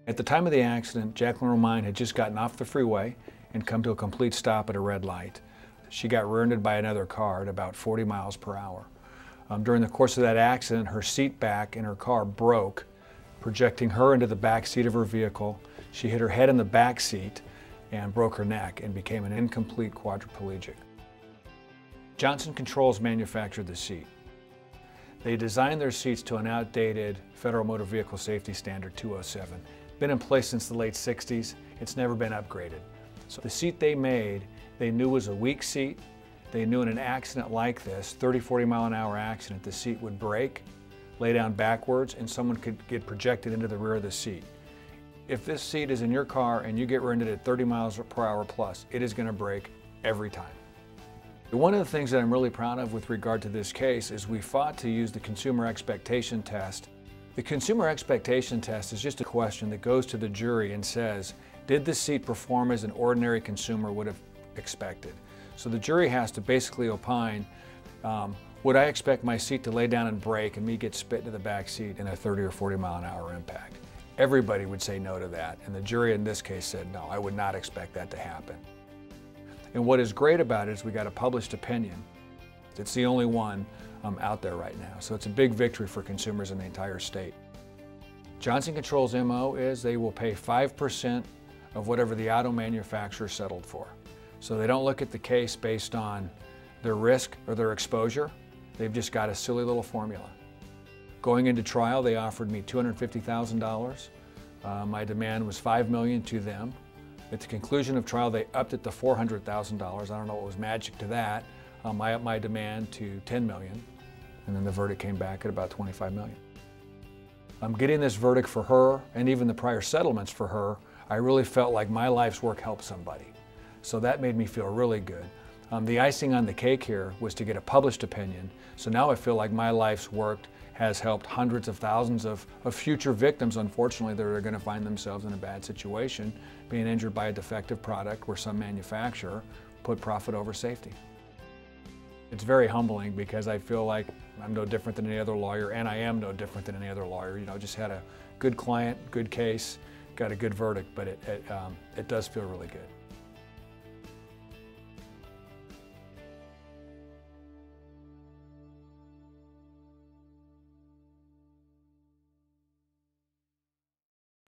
At the time of the accident, Jacqueline Romine had just gotten off the freeway and come to a complete stop at a red light. She got rear-ended by another car at about 40 miles per hour. During the course of that accident, her seat back in her car broke, projecting her into the back seat of her vehicle. She hit her head in the back seat and broke her neck and became an incomplete quadriplegic. Johnson Controls manufactured the seat. They designed their seats to an outdated Federal Motor Vehicle Safety Standard 207. Been in place since the late 60s. It's never been upgraded. So the seat they made, they knew was a weak seat. They knew in an accident like this, 30, 40 mile an hour accident, the seat would break, lay down backwards, and someone could get projected into the rear of the seat. If this seat is in your car and you get rear-ended at 30 miles per hour plus, it is going to break every time. One of the things that I'm really proud of with regard to this case is we fought to use the consumer expectation test. The consumer expectation test is just a question that goes to the jury and says, did the seat perform as an ordinary consumer would have expected? So the jury has to basically opine, would I expect my seat to lay down and break and me get spit into the back seat in a 30 or 40 mile an hour impact? Everybody would say no to that, and the jury in this case said no, I would not expect that to happen. And what is great about it is we got a published opinion. It's the only one out there right now, so it's a big victory for consumers in the entire state. Johnson Controls' MO is they will pay 5% of whatever the auto manufacturer settled for. So they don't look at the case based on their risk or their exposure. They've just got a silly little formula. Going into trial, they offered me $250,000. My demand was $5 million to them. At the conclusion of trial, they upped it to $400,000. I don't know what was magic to that. I upped my demand to $10 million, and then the verdict came back at about $25 million. Getting this verdict for her, and even the prior settlements for her, I really felt like my life's work helped somebody. So that made me feel really good. The icing on the cake here was to get a published opinion. So now I feel like my life's work has helped hundreds of thousands of future victims, unfortunately, that are going to find themselves in a bad situation, being injured by a defective product where some manufacturer put profit over safety. It's very humbling because I feel like I'm no different than any other lawyer, and I am no different than any other lawyer. You know, just had a good client, good case, got a good verdict, but it does feel really good.